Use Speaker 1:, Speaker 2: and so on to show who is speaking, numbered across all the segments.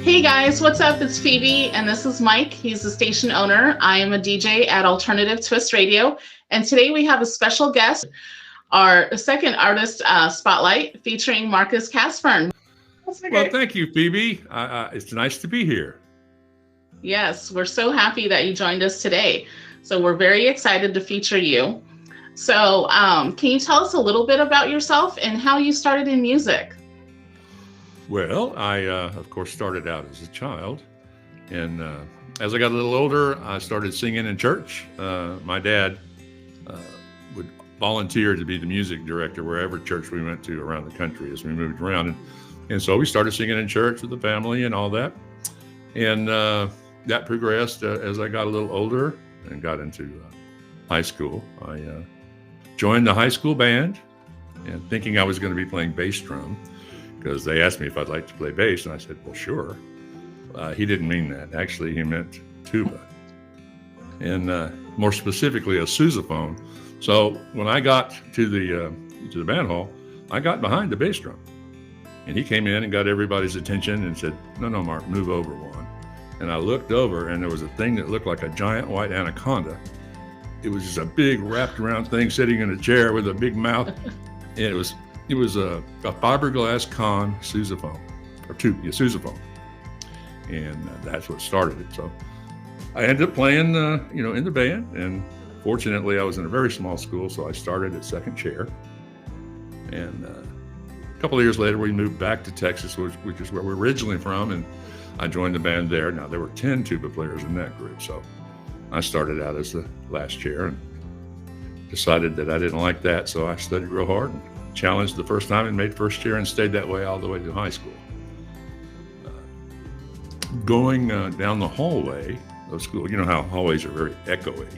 Speaker 1: Hey guys, what's up? It's Phoebe, and this is Mike. He's the station owner. I am a DJ at Alternative Twist Radio, and today we have a special guest, our second artist spotlight featuring Marcus Casburn.
Speaker 2: Well, thank you, Phoebe. It's nice to be here.
Speaker 1: Yes, we're so happy that you joined us today. So we're very excited to feature you. So can you tell us a little bit about yourself and how you started in music?
Speaker 2: Well, I, of course, started out as a child. And as I got a little older, I started singing in church. My dad would volunteer to be the music director wherever church we went to around the country as we moved around. And so we started singing in church with the family and all that. And that progressed as I got a little older and got into high school. I joined the high school band and thinking I was going to be playing bass drum, because they asked me if I'd like to play bass, and I said, well, sure. He didn't mean that. Actually, he meant tuba, and more specifically, a sousaphone. So when I got to the band hall, I got behind the bass drum, and he came in and got everybody's attention and said, no, Mark, move over one. And I looked over, and there was a thing that looked like a giant white anaconda. It was just a big wrapped around thing sitting in a chair with a big mouth, and it was a fiberglass con sousaphone, or sousaphone, and that's what started it. So I ended up playing, in the band, and fortunately I was in a very small school, so I started at second chair. And a couple of years later, we moved back to Texas, which is where we're originally from, and I joined the band there. Now there were 10 tuba players in that group, so I started out as the last chair and decided that I didn't like that, so I studied real hard and challenged the first time and made first chair and stayed that way all the way to high school. Going down the hallway of school, you know how hallways are very echoey.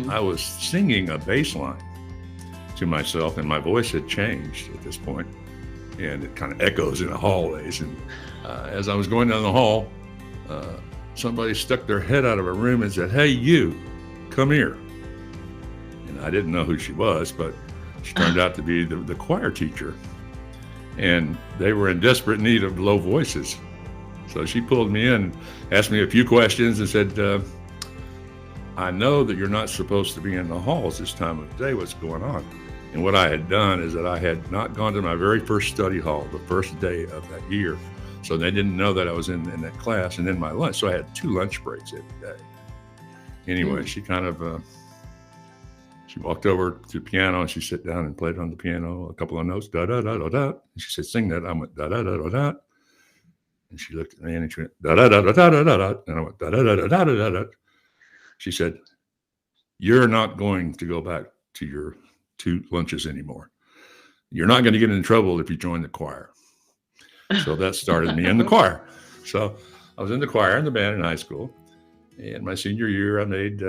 Speaker 2: I was singing a bass line to myself, and my voice had changed at this point, and it kind of echoes in the hallways. And as I was going down the hall, somebody stuck their head out of a room and said, "Hey, you, come here." And I didn't know who she was, but she turned out to be the choir teacher, and they were in desperate need of low voices. So she pulled me in, asked me a few questions, and said, I know that you're not supposed to be in the halls this time of day. What's going on? And what I had done is that I had not gone to my very first study hall the first day of that year. So they didn't know that I was in that class, and then my lunch. So I had 2 lunch breaks every day. Anyway, she kind of... She walked over to the piano and she sat down and played on the piano a couple of notes, da da da da da. And she said, "Sing that." I went da da da da da. And she looked at me and she went da da da da da da da. And I went da da da da da da da. She said, "You're not going to go back to your 2 lunches anymore. You're not going to get in trouble if you join the choir." So that started me in the choir. So I was in the choir in the band in high school. And my senior year, I made.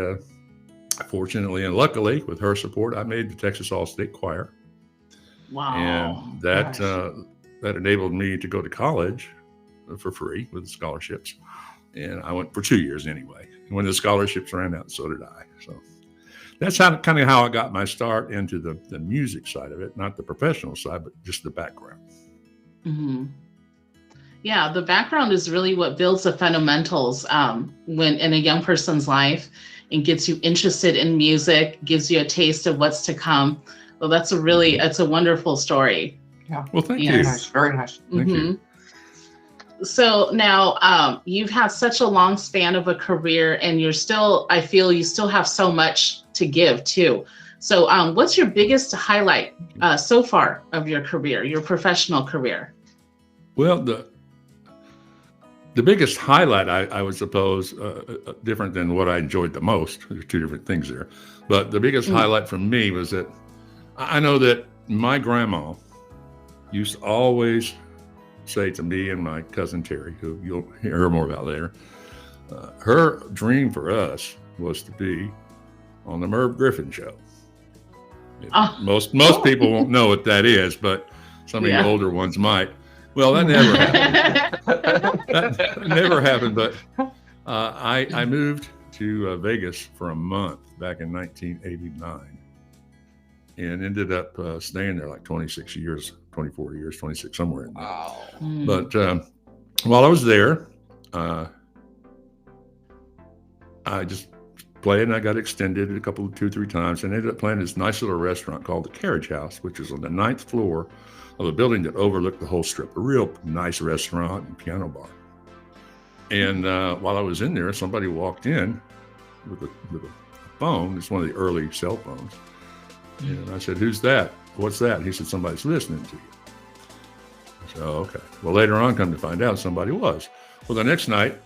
Speaker 2: Fortunately and luckily, with her support, I made the Texas All-State Choir.
Speaker 1: Wow.
Speaker 2: And that enabled me to go to college for free with scholarships. And I went for 2 years anyway. And when the scholarships ran out, so did I. So that's kind of how I got my start into the music side of it, not the professional side, but just the background.
Speaker 1: Mm-hmm. Yeah, the background is really what builds the fundamentals when in a young person's life, and gets you interested in music, gives you a taste of what's to come. Well, it's a wonderful story.
Speaker 2: Yeah. Well, thank you.
Speaker 3: Very nice. Very nice.
Speaker 2: Thank you.
Speaker 1: So now you've had such a long span of a career, and I feel you still have so much to give too. So what's your biggest highlight so far of your career, your professional career?
Speaker 2: Well, the biggest highlight, I would suppose, different than what I enjoyed the most. There's 2 different things there. But the biggest highlight for me was that I know that my grandma used to always say to me and my cousin Terry, who you'll hear more about later, her dream for us was to be on the Merv Griffin show. Most people won't know what that is, but some of you older ones might. Well, that never happened. that never happened. But I moved to Vegas for a month back in 1989 and ended up staying there like 26 years, 24 years, 26, somewhere in there.
Speaker 3: Wow.
Speaker 2: But while I was there, I just played, and I got extended a couple, 2, 3 times, and ended up playing this nice little restaurant called the Carriage House, which is on the 9th floor of a building that overlooked the whole strip. A real nice restaurant and piano bar. And while I was in there, somebody walked in with a phone. It's one of the early cell phones. And I said, "Who's that? What's that?" And he said, "Somebody's listening to you." I said, "Oh, okay." Well, later on, come to find out, somebody was. Well, the next night,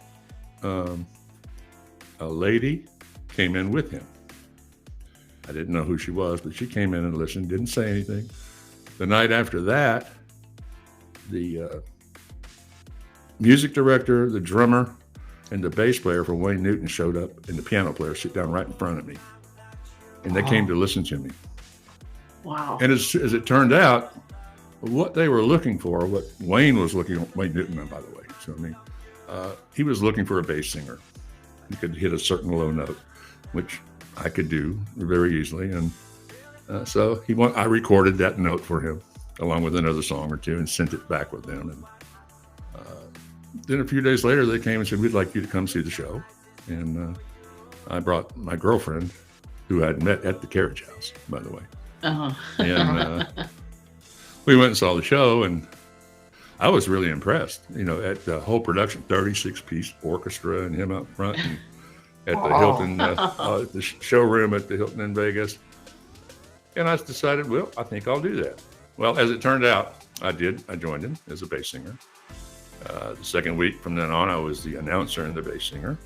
Speaker 2: a lady came in with him. I didn't know who she was, but she came in and listened, didn't say anything. The night after that, the music director, the drummer, and the bass player from Wayne Newton showed up, and the piano player sit down right in front of me. And they came to listen to me.
Speaker 1: Wow.
Speaker 2: And as it turned out, what they were looking for, what Wayne was looking for, Wayne Newton, by the way, so I mean, he was looking for a bass singer. He could hit a certain low note, which I could do very easily. And so I recorded that note for him, along with another song or two, and sent it back with them. And then a few days later, they came and said, "We'd like you to come see the show." And I brought my girlfriend, who I'd met at the Carriage House, by the way. And we went and saw the show, and I was really impressed, at the whole production, 36-piece orchestra and him out front, and at the Hilton, the showroom at the Hilton in Vegas. And I decided, well, I think I'll do that. Well, as it turned out, I did. I joined him as a bass singer. The second week from then on, I was the announcer and the bass singer.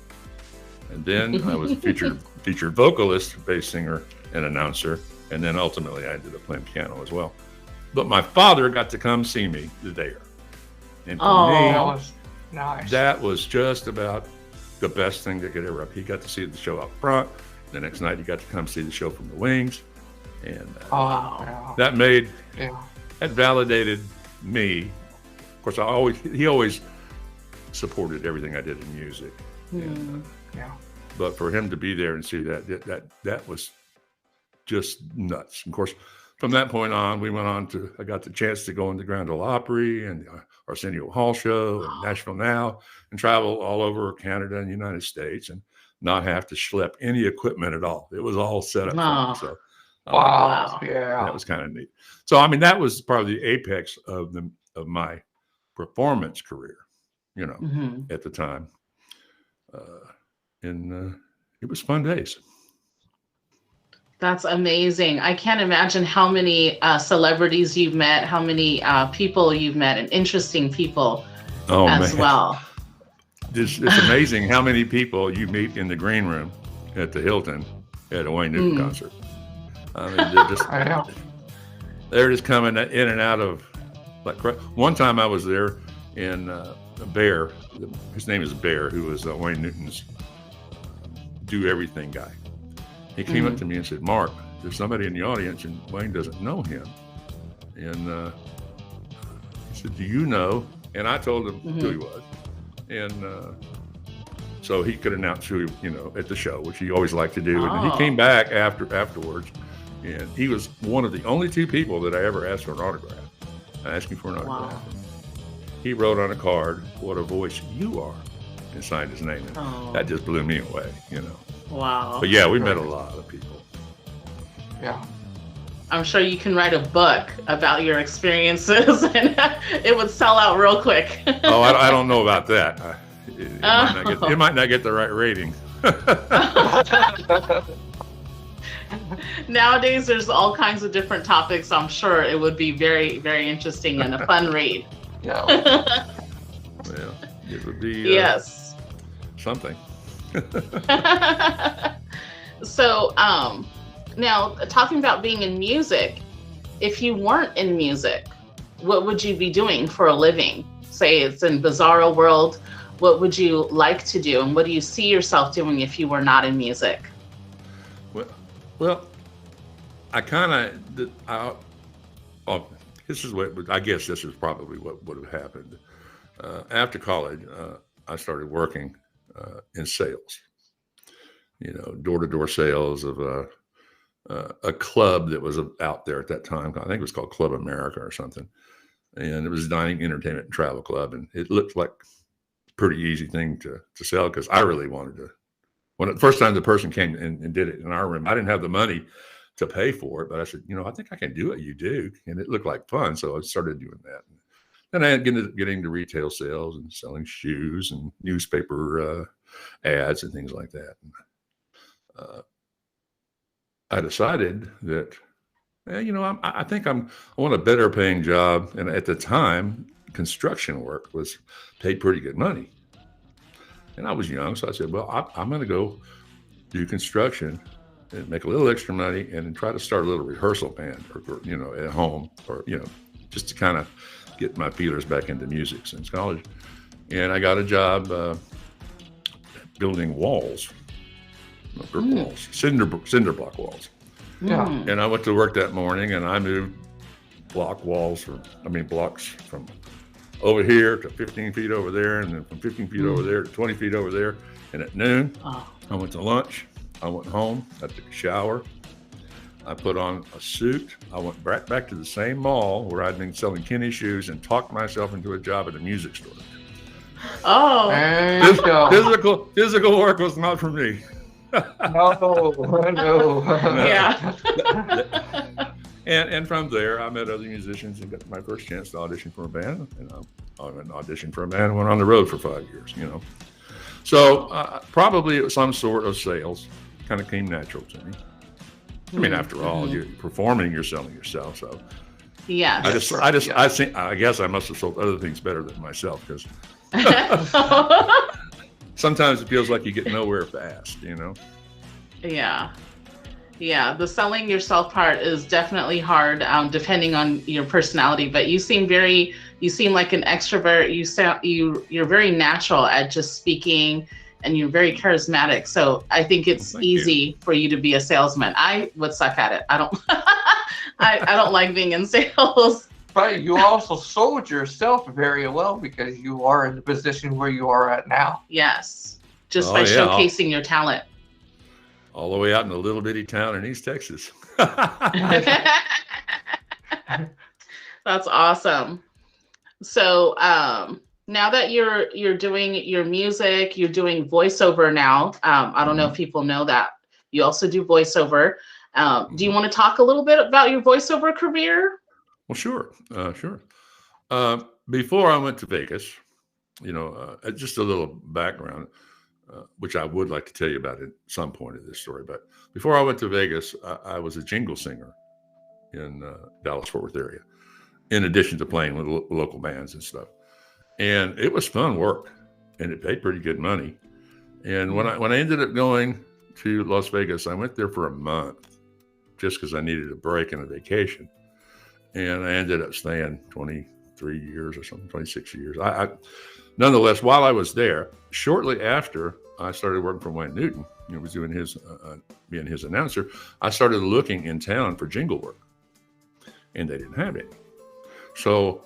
Speaker 2: And then I was a featured vocalist, bass singer, and announcer. And then ultimately I ended up playing piano as well. But my father got to come see me there. And for me,
Speaker 3: that was nice.
Speaker 2: That was just about the best thing that could ever happen. He got to see the show up front. The next night he got to come see the show from the wings. And that validated me. Of course, he always supported everything I did in music. And, but for him to be there and see that was just nuts. Of course, from that point on, I got the chance to go in the Grand Ole Opry and the Arsenio Hall show and Nashville Now, and travel all over Canada and the United States and not have to schlep any equipment at all. It was all set up for me. So that was kind of neat. So I mean, that was probably the apex of my performance career, at the time. And it was fun days.
Speaker 1: That's amazing. I can't imagine how many celebrities you've met, how many people you've met, and interesting people as well.
Speaker 2: It's amazing how many people you meet in the green room at the Hilton at a Wayne Newton concert. I mean, they're just coming in and out of like. One time I was there, and Bear, his name is Bear, who was Wayne Newton's do everything guy. He came up to me and said, "Mark, there's somebody in the audience and Wayne doesn't know him." And he said, "Do you know?" And I told him who he was. And so he could announce who, at the show, which he always liked to do. And he came back afterwards, and he was one of the only 2 people that I ever asked for an autograph. I asked him for an autograph.
Speaker 1: Wow.
Speaker 2: He wrote on a card, "What a voice you are," and signed his name. And that just blew me away,
Speaker 1: Wow.
Speaker 2: But yeah, we met a lot of people.
Speaker 3: Yeah.
Speaker 1: I'm sure you can write a book about your experiences, and it would sell out real quick.
Speaker 2: Oh, I don't know about that. It might not get the right rating.
Speaker 1: Nowadays, there's all kinds of different topics. I'm sure it would be very, very interesting and a fun read.
Speaker 3: Yeah.
Speaker 2: Well, it would be
Speaker 1: yes.
Speaker 2: Something.
Speaker 1: So, now talking about being in music, if you weren't in music, what would you be doing for a living? Say it's in bizarro world, what would you like to do? And what do you see yourself doing if you were not in music?
Speaker 2: Well, I this is what, I guess this is probably what would have happened. After college, I started working in sales, door-to-door sales of a club that was out there at that time. I think it was called Club America or something. And it was a dining, entertainment, and travel club. And it looked like pretty easy thing to sell because I really wanted to. When the first time the person came and did it in our room, I didn't have the money to pay for it, but I said, I think I can do what you do. And it looked like fun. So I started doing that. Then I ended up getting into retail sales and selling shoes and newspaper ads and things like that. And, I decided that, I think I want a better paying job. And at the time, construction work was paid pretty good money. And I was young, so I said, well, I'm going to go do construction and make a little extra money and try to start a little rehearsal band or at home or, just to kind of get my feelers back into music since college. And I got a job building walls, walls, cinder block walls.
Speaker 3: Yeah.
Speaker 2: And I went to work that morning and I moved blocks from over here to 15 feet over there, and then from 15 feet over there to 20 feet over there. And at noon, I went to lunch. I went home. I took a shower. I put on a suit. I went back to the same mall where I'd been selling Kenny shoes and talked myself into a job at a music store.
Speaker 1: Oh,
Speaker 3: There you go.
Speaker 2: Physical work was not for me.
Speaker 3: No.
Speaker 1: yeah.
Speaker 2: And from there, I met other musicians and got my first chance to audition for a band. And I went and auditioned for a band and went on the road for 5 years, So probably it was some sort of sales. Kind of came natural to me. I mean, after all, you're performing, you're selling yourself. So
Speaker 1: Yeah.
Speaker 2: I guess I must have sold other things better than myself because sometimes it feels like you get nowhere fast,
Speaker 1: Yeah. Yeah. The selling yourself part is definitely hard, depending on your personality, but you seem like an extrovert. You're very natural at just speaking and you're very charismatic. So I think it's easy for you to be a salesman. I would suck at it. I don't, I don't like being in sales.
Speaker 3: But you also sold yourself very well because you are in the position where you are at now.
Speaker 1: Yes. Just by showcasing your talent.
Speaker 2: All the way out in a little bitty town in East Texas.
Speaker 1: That's awesome. So now that you're doing your music, you're doing voiceover now. I don't know if people know that you also do voiceover. Do you want to talk a little bit about your voiceover career?
Speaker 2: Well, sure. Before I went to Vegas, just a little background, which I would like to tell you about at some point in this story. But before I went to Vegas, I was a jingle singer in Dallas-Fort Worth area, in addition to playing with local bands and stuff. And it was fun work, and it paid pretty good money. And when I ended up going to Las Vegas, I went there for a month just because I needed a break and a vacation. And I ended up staying 23 years or something, 26 years. Nonetheless, while I was there, shortly after I started working for Wayne Newton, was doing being his announcer, I started looking in town for jingle work, and they didn't have any. So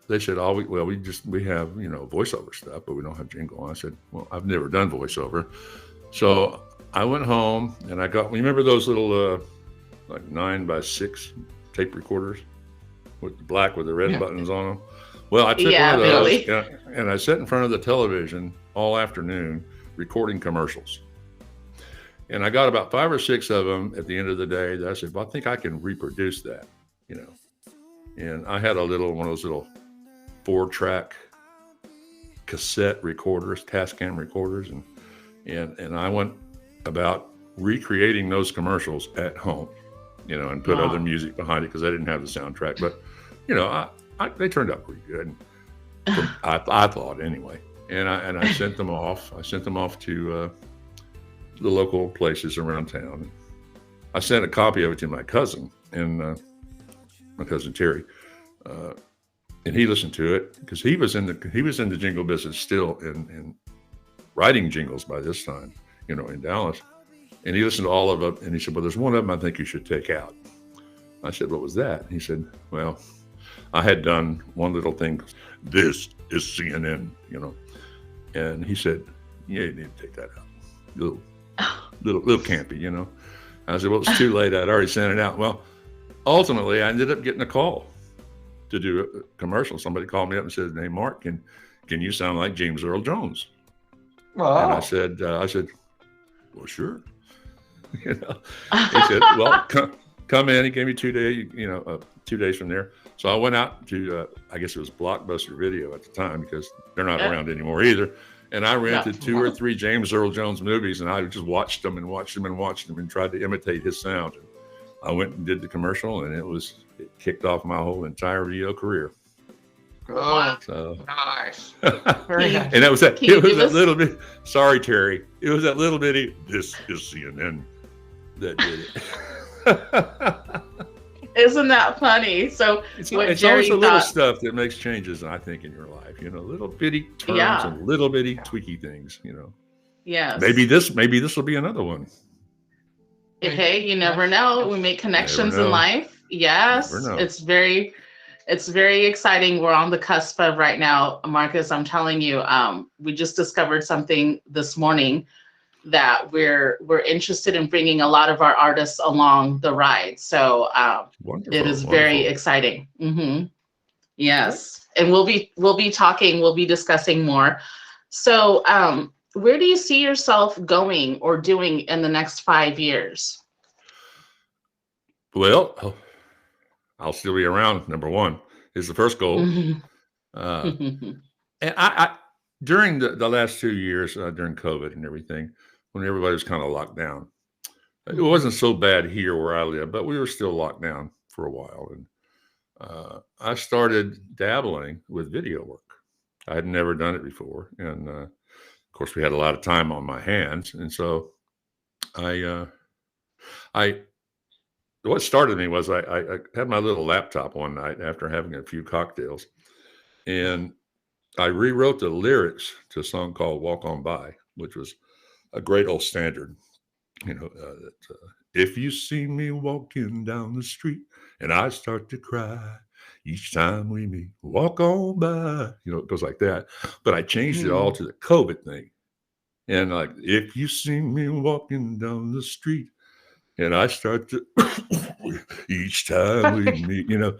Speaker 2: they said, we have, voiceover stuff, but we don't have jingle. And I said, well, I've never done voiceover. So I went home and I got, remember those little like 9x6 tape recorders with the red buttons on them? Well, I took one of those and I sat in front of the television all afternoon recording commercials. And I got about 5 or 6 of them at the end of the day that I said, well, I think I can reproduce that, And I had one of those little 4-track cassette recorders, Tascam recorders. And I went about recreating those commercials at home, and put other music behind it because I didn't have the soundtrack. But, they turned out pretty good. I thought anyway. And I sent them off. I sent them off to the local places around town. I sent a copy of it to my cousin, and my cousin Terry, and he listened to it because he was in the jingle business still in writing jingles by this time, in Dallas. And he listened to all of it, and he said, well, there's one of them I think you should take out. I said, what was that? He said, well, I had done one little thing. This is CNN, And he said, yeah, you need to take that out. Little campy, I said, well, it's too late. I'd already sent it out. Well, ultimately, I ended up getting a call to do a commercial. Somebody called me up and said, hey, Mark, can can you sound like James Earl Jones?
Speaker 3: Oh.
Speaker 2: And I said, well, sure. You know, he said, well, come in. He gave me 2 days, 2 days from there. So I went out to, I guess it was Blockbuster Video at the time, because they're not around anymore either. And I rented 2 or 3 James Earl Jones movies, and I just watched them and tried to imitate his sound. And I went and did the commercial, and it kicked off my whole entire video career.
Speaker 3: Oh,
Speaker 2: so
Speaker 3: nice.
Speaker 1: Very nice.
Speaker 2: And that was that. It was that little bit. Sorry, Terry. It was that little bitty. This is CNN that did it.
Speaker 1: Isn't that funny? So
Speaker 2: it's
Speaker 1: what
Speaker 2: always
Speaker 1: Jerry
Speaker 2: the little
Speaker 1: thought,
Speaker 2: stuff that makes changes, I think, in your life. Little bitty terms and little bitty tweaky things.
Speaker 1: yes.
Speaker 2: Maybe this will be another one.
Speaker 1: Hey, you never know. We make connections in life. Yes, it's very exciting. We're on the cusp of right now, Marcus. I'm telling you, we just discovered something this morning that we're interested in bringing a lot of our artists along the ride. So it is very exciting. Mm-hmm. Yes, and we'll be discussing more. So where do you see yourself going or doing in the next 5 years?
Speaker 2: Well, I'll still be around. Number one is the first goal.
Speaker 1: Mm-hmm.
Speaker 2: And I during the last 2 years, during COVID and everything, when everybody was kind of locked down, it wasn't so bad here where I live, but we were still locked down for a while. And I started dabbling with video work. I had never done it before. And of course, we had a lot of time on my hands. And so what started me was I had my little laptop one night after having a few cocktails, and I rewrote the lyrics to a song called Walk On By, which was a great old standard. If you see me walking down the street and I start to cry each time we meet, walk on by, it goes like that. But I changed it all to the COVID thing. And like, if you see me walking down the street and I start to each time we meet, and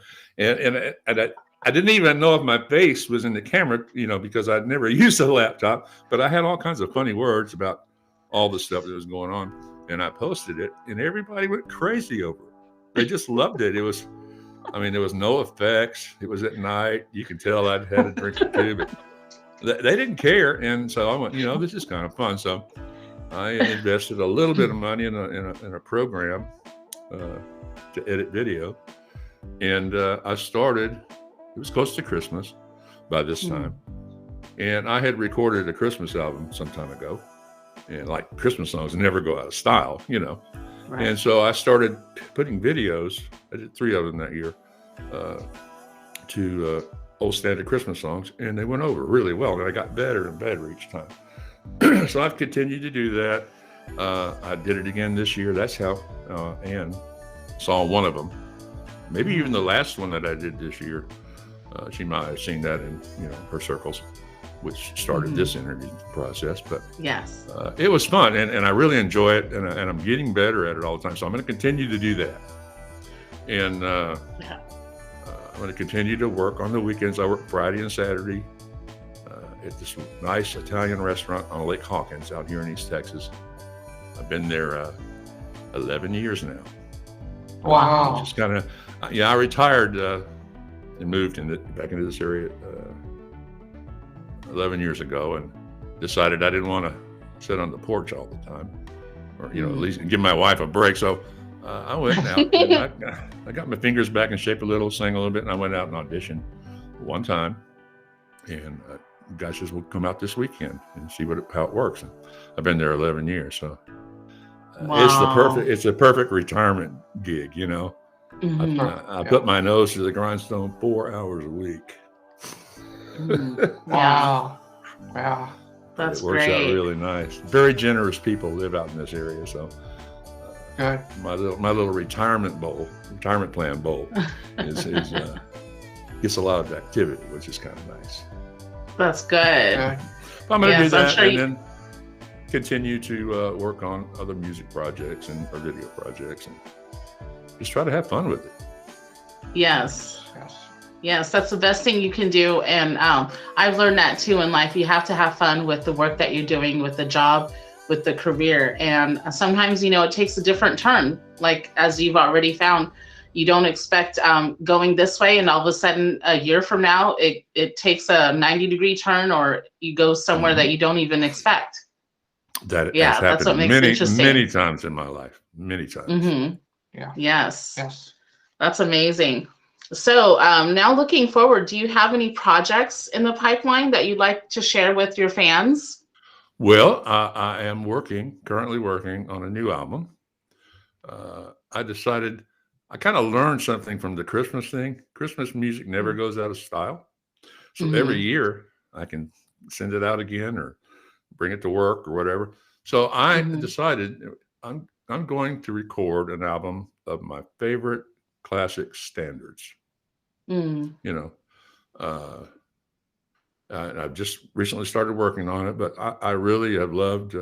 Speaker 2: I didn't even know if my face was in the camera, because I'd never used a laptop, but I had all kinds of funny words about all the stuff that was going on. And I posted it, and everybody went crazy over it. They just loved it. There was no effects. It was at night. You could tell I'd had a drink or two, but they didn't care. And so I went, this is kind of fun. So I invested a little bit of money in a program to edit video. And I started, it was close to Christmas by this time. And I had recorded a Christmas album some time ago. And like Christmas songs never go out of style, Right. And so I started putting videos, I did 3 of them that year, to old standard Christmas songs. And they went over really well. And I got better and better each time. So I've continued to do that. I did it again this year. That's how Ann saw one of them. Maybe even the last one that I did this year. She might have seen that in her circles, which started this interview process. But
Speaker 1: yes,
Speaker 2: it was fun, and I really enjoy it, and I'm getting better at it all the time. So I'm going to continue to do that, and I'm going to continue to work on the weekends. I work Friday and Saturday at this nice Italian restaurant on Lake Hawkins out here in East Texas. I've been there 11 years now.
Speaker 3: Wow!
Speaker 2: Just kind of, I retired and moved back into this area 11 years ago, and decided I didn't want to sit on the porch all the time, or at least give my wife a break. So I went out. And I got my fingers back in shape a little, sang a little bit, and I went out and auditioned one time. And the guy says, "We'll come out this weekend and see how it works." And I've been there 11 years, so it's a perfect retirement gig. I put my nose to the grindstone 4 hours a week.
Speaker 3: Wow.
Speaker 1: That's
Speaker 2: it works
Speaker 1: great.
Speaker 2: out really nice. Very generous people live out in this area, so
Speaker 3: good.
Speaker 2: My little retirement plan bowl is gets a lot of activity, which is kind of nice.
Speaker 1: That's good.
Speaker 2: But I'm going to do that, and then continue to work on other music projects or video projects, and just try to have fun with it.
Speaker 1: Yes. Yes, that's the best thing you can do. And I've learned that too in life. You have to have fun with the work that you're doing, with the job, with the career. And sometimes, it takes a different turn. Like, as you've already found, you don't expect going this way. And all of a sudden, a year from now, it takes a 90-degree turn, or you go somewhere that you don't even expect.
Speaker 2: That has
Speaker 1: that's what
Speaker 2: happened
Speaker 1: makes it interesting.
Speaker 2: many times in my life. Many times.
Speaker 1: Mm-hmm.
Speaker 3: Yeah.
Speaker 1: Yes. That's amazing. So now looking forward, do you have any projects in the pipeline that you'd like to share with your fans?
Speaker 2: Well, I am currently working on a new album. I decided, I kind of learned something from the Christmas thing. Christmas music never goes out of style. So every year I can send it out again or bring it to work or whatever. So I decided I'm going to record an album of my favorite classic standards. And I've just recently started working on it, but I really have loved,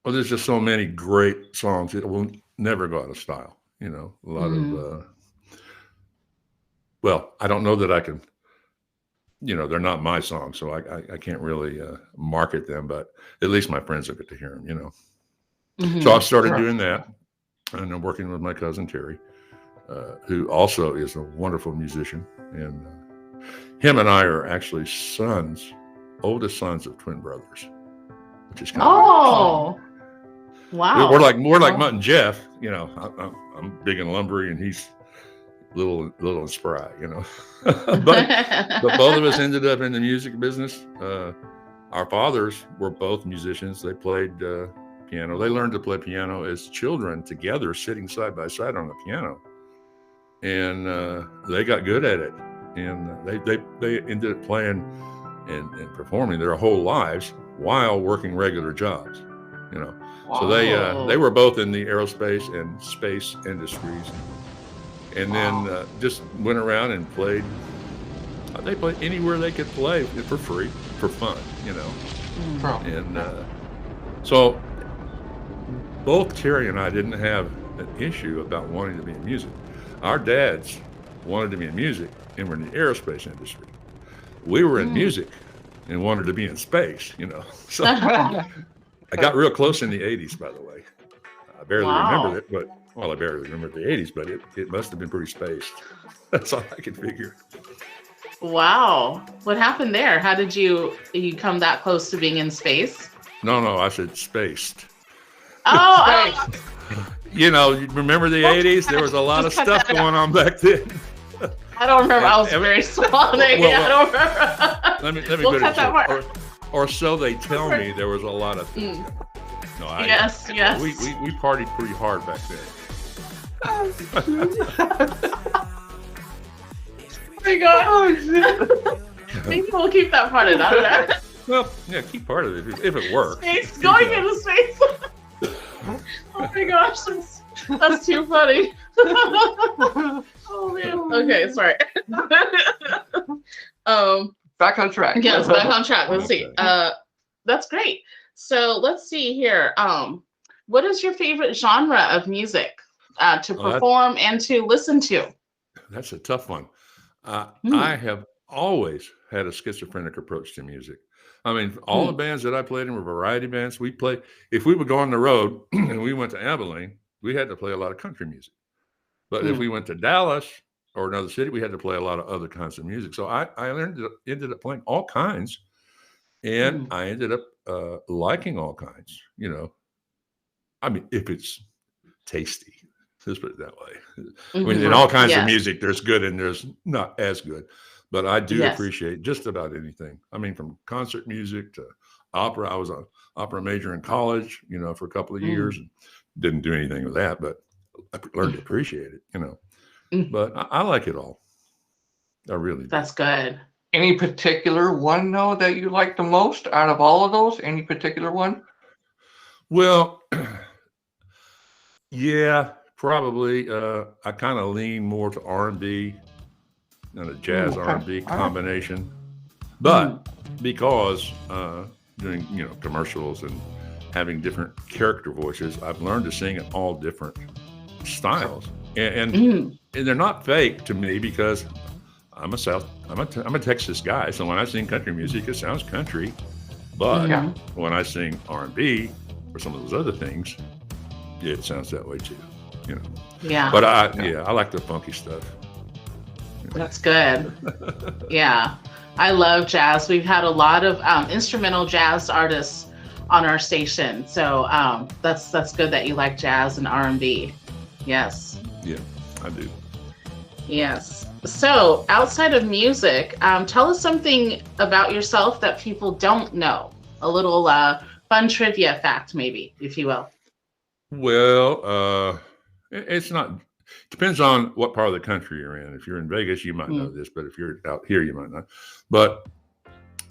Speaker 2: there's just so many great songs. It will never go out of style. A lot of, I don't know that I can, they're not my songs, so I can't really market them, but at least my friends will get to hear them, So I've started doing that, and I'm working with my cousin Terry, who also is a wonderful musician, and him and I are actually oldest sons of twin brothers, which is kind of
Speaker 1: fun. Wow.
Speaker 2: We're like Mutt and Jeff, I'm big and lumbery, and he's little and spry, but both of us ended up in the music business. Our fathers were both musicians. They played piano. They learned to play piano as children together, sitting side by side on the piano, and they got good at it. And they ended up playing and performing their whole lives while working regular jobs, Wow. So they were both in the aerospace and space industries, and then just went around and played. They played anywhere they could play for free, for fun, And so both Terry and I didn't have an issue about wanting to be in music. Our dads wanted to be in music and were in the aerospace industry. We were in music and wanted to be in space, So I got real close in the 80s, by the way. I barely remember it, but I barely remember the 80s, but it must have been pretty spaced. That's all I can figure.
Speaker 1: Wow. What happened there? How did you come that close to being in space?
Speaker 2: No, I said spaced.
Speaker 1: Oh,
Speaker 2: you remember the 80s? There was a lot of stuff going on back then.
Speaker 1: I don't remember. I was very small. I don't remember.
Speaker 2: Let me
Speaker 1: we'll cut that part.
Speaker 2: Or so they tell me. There was a lot of things. No,
Speaker 1: yes.
Speaker 2: We partied pretty hard back then.
Speaker 1: Oh my God. Maybe we'll keep that part in. I don't know.
Speaker 2: Well, yeah, keep part of it if it works.
Speaker 1: Space, going into space. Oh my gosh, that's too funny. Oh man. Okay, sorry.
Speaker 3: Back on track.
Speaker 1: Yes, back on track. Let's see. That's great. So let's see here. What is your favorite genre of music to perform and to listen to?
Speaker 2: That's a tough one. I have always had a schizophrenic approach to music. I mean, all the bands that I played in were variety bands. If we would go on the road and we went to Abilene, we had to play a lot of country music. But if we went to Dallas or another city, we had to play a lot of other kinds of music. So I ended up playing all kinds, and I ended up liking all kinds, I mean, if it's tasty, let's put it that way. I mean, in all kinds of music, there's good and there's not as good. But I do appreciate just about anything. I mean, from concert music to opera. I was an opera major in college, for a couple of years. And didn't do anything with that, but I learned to appreciate it, But I like it all. I really do.
Speaker 1: That's good.
Speaker 3: Any particular one, though, that you like the most out of all of those? Any particular one?
Speaker 2: Well, yeah, probably. I kind of lean more to R&B. And a jazz R&B combination, but because doing commercials and having different character voices, I've learned to sing in all different styles, and and they're not fake to me because I'm a Texas guy. So when I sing country music, it sounds country. But when I sing R&B or some of those other things, it sounds that way too.
Speaker 1: Yeah.
Speaker 2: But I like the funky stuff.
Speaker 1: That's good. Yeah. I love jazz. We've had a lot of instrumental jazz artists on our station. So that's good that you like jazz and R&B. Yes.
Speaker 2: Yeah, I do.
Speaker 1: Yes. So outside of music, tell us something about yourself that people don't know. A little fun trivia fact, maybe, if you will.
Speaker 2: Well, it's not. Depends on what part of the country you're in. If you're in Vegas, you might know this, but if you're out here, you might not. But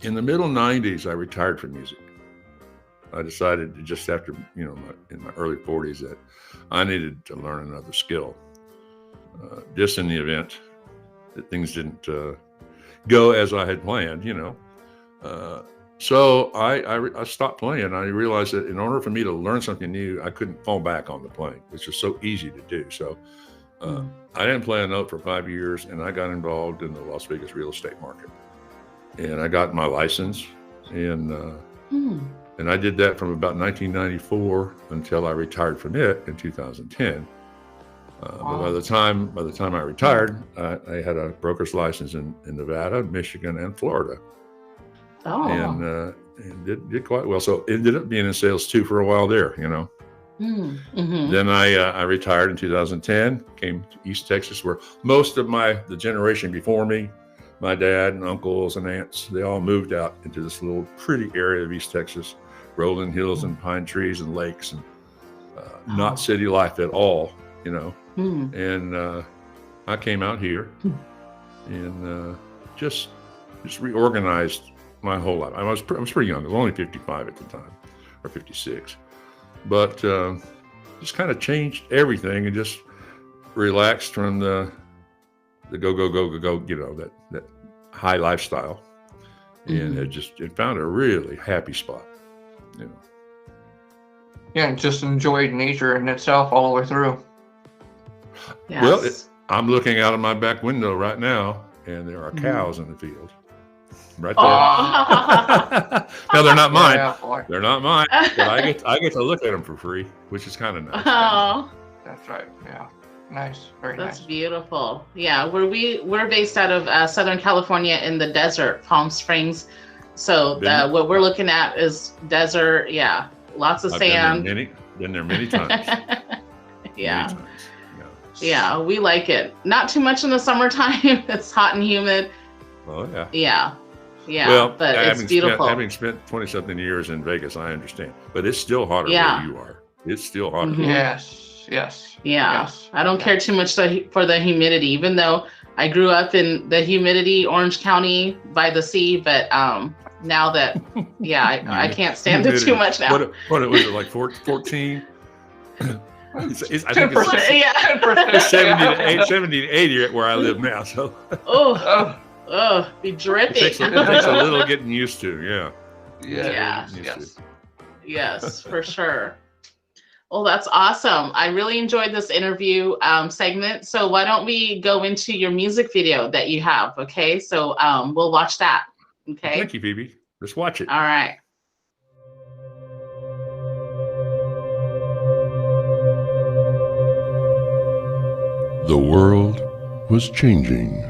Speaker 2: in the middle 90s, I retired from music. I decided to just after, in my early 40s that I needed to learn another skill. Just in the event that things didn't go as I had planned, So I stopped playing. I realized that in order for me to learn something new, I couldn't fall back on the playing, which is so easy to do. So I didn't play a note for 5 years, and I got involved in the Las Vegas real estate market. And I got my license, and I did that from about 1994 until I retired from it in 2010. But by the time I retired, I had a broker's license in Nevada, Michigan, and Florida. And did quite well. So ended up being in sales too for a while there, Then I retired in 2010, came to East Texas, where most of the generation before me, my dad and uncles and aunts, they all moved out into this little pretty area of East Texas, rolling hills and pine trees and lakes, and not city life at all, And I came out here and just reorganized my whole life. I was pretty young. I was only 55 at the time, or 56, but just kind of changed everything and just relaxed from the go, that high lifestyle, and it found a really happy spot,
Speaker 3: Yeah, and just enjoyed nature in itself all the way through.
Speaker 1: Yes.
Speaker 2: Well, I'm looking out of my back window right now, and there are cows in the field. Right there. No, they're not mine.
Speaker 3: Yeah,
Speaker 2: they're not mine. But I get to look at them for free, which is kind of nice.
Speaker 1: Oh,
Speaker 3: that's right. Yeah, nice. Very
Speaker 1: that's
Speaker 3: nice.
Speaker 1: beautiful. Yeah, we're based out of Southern California in the desert, Palm Springs. So what we're looking at is desert. Yeah, lots of sand.
Speaker 2: Been there many times.
Speaker 1: Yeah.
Speaker 2: Many times.
Speaker 1: Yeah, we like it. Not too much in the summertime. It's hot and humid.
Speaker 2: Oh yeah.
Speaker 1: Yeah. Yeah,
Speaker 2: well,
Speaker 1: but it's beautiful.
Speaker 2: Having spent 20-something years in Vegas, I understand. But it's still hotter where you are. It's still hotter.
Speaker 3: Yes.
Speaker 1: Yeah.
Speaker 3: Yes.
Speaker 1: I don't care too much for the humidity, even though I grew up in the humidity, Orange County by the sea. But now that, I can't stand it too much now.
Speaker 2: What was it, like 14? I think it's
Speaker 3: 10%.
Speaker 2: 70 to 80 at where I live now. So.
Speaker 1: Be dripping.
Speaker 2: It takes a little getting used to,
Speaker 1: Yes, for sure. Well, that's awesome. I really enjoyed this interview segment. So why don't we go into your music video that you have? Okay, so we'll watch that. Okay.
Speaker 2: Thank you, Phoebe. Let's watch it.
Speaker 1: All right.
Speaker 4: The world was changing.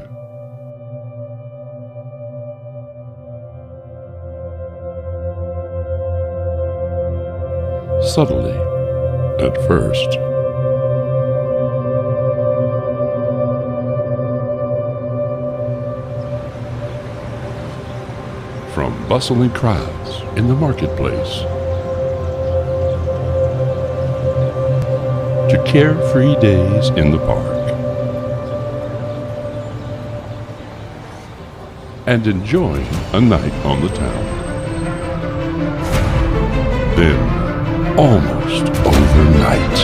Speaker 4: Subtly, at first. From bustling crowds in the marketplace to carefree days in the park and enjoying a night on the town. Then, almost overnight,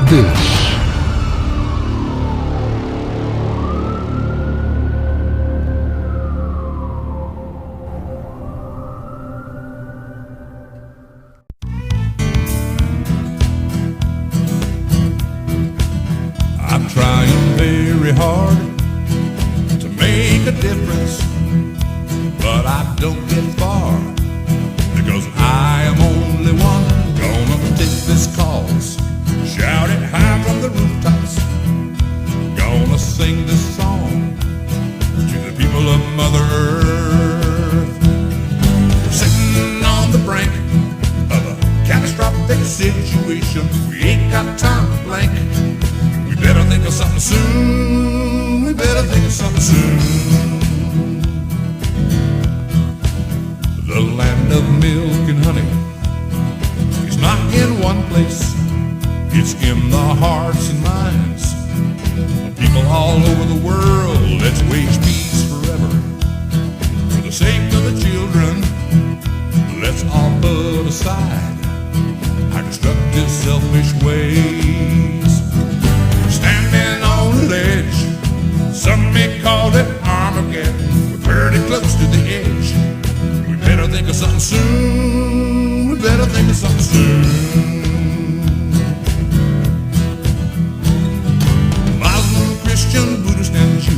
Speaker 4: this
Speaker 5: very hard to make a difference, but I don't get far, because I am only one gonna take this cause, shout it high from the rooftops, gonna sing this song to the people of Mother Earth. We're sitting on the brink of a catastrophic situation. We ain't got time to blank. We better think of something soon. We better think of something soon. The land of milk and honey is not in one place. It's in the hearts and minds of people all over the world. Let's wage peace forever for the sake of the children. Let's all put aside our destructive, selfish ways. We're standing on the ledge. Some may call it Armageddon. We're pretty close to the edge. We better think of something soon. We better think of something soon. Muslim, Christian, Buddhist, and Jew,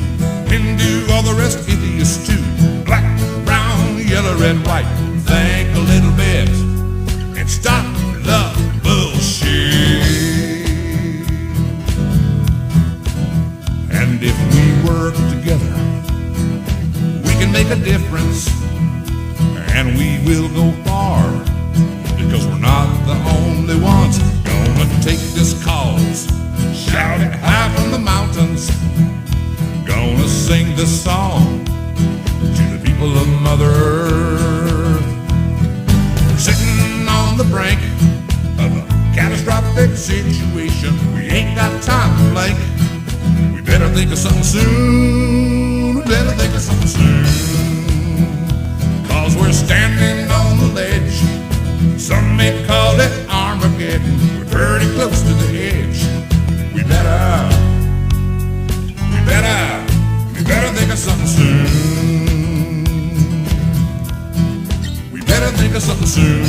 Speaker 5: Hindu, all the rest atheists too. Black, brown, yellow, red, white. Think a little bit and stop the bullshit. And if we work together, we can make a difference, and we will go far, because we're not the only ones gonna take this cause, shout it high from the mountains, gonna sing this song to the people of Mother Earth. We're sitting on the brink of a catastrophic situation. We ain't got time to blank. We better think of something soon. We better think of something soon. Cause we're standing on the ledge. Some may call it Armageddon. We're pretty close to the edge. We better think of something soon. We better think of something soon.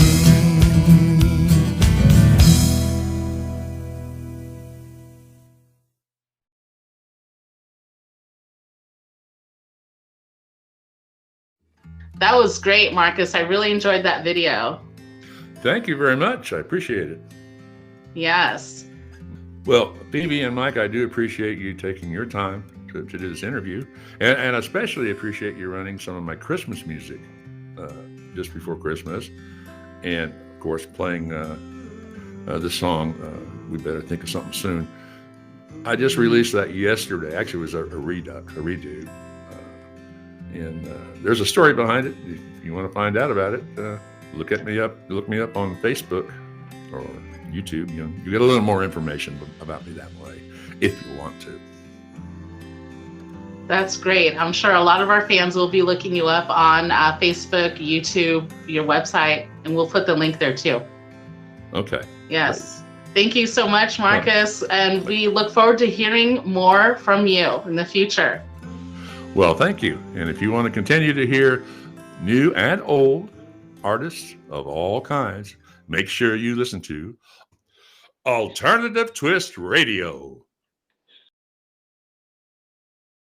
Speaker 1: That was great, Marcus. I really enjoyed that video.
Speaker 2: Thank you very much. I appreciate it.
Speaker 1: Yes.
Speaker 2: Well, Phoebe and Mike, I do appreciate you taking your time to do this interview, and especially appreciate you running some of my Christmas music just before Christmas, and of course playing the song "We Better Think of Something Soon." I just released that yesterday. Actually, it was a redo, and there's a story behind it. If you want to find out about it, look me up on Facebook or YouTube. You get a little more information about me that way if you want to.
Speaker 1: That's great. I'm sure a lot of our fans will be looking you up on Facebook, YouTube, your website, and we'll put the link there too.
Speaker 2: Okay.
Speaker 1: Yes. Great. Thank you so much, Marcus. And we look forward to hearing more from you in the future.
Speaker 2: Well, thank you. And if you want to continue to hear new and old artists of all kinds, make sure you listen to Alternative Twist Radio.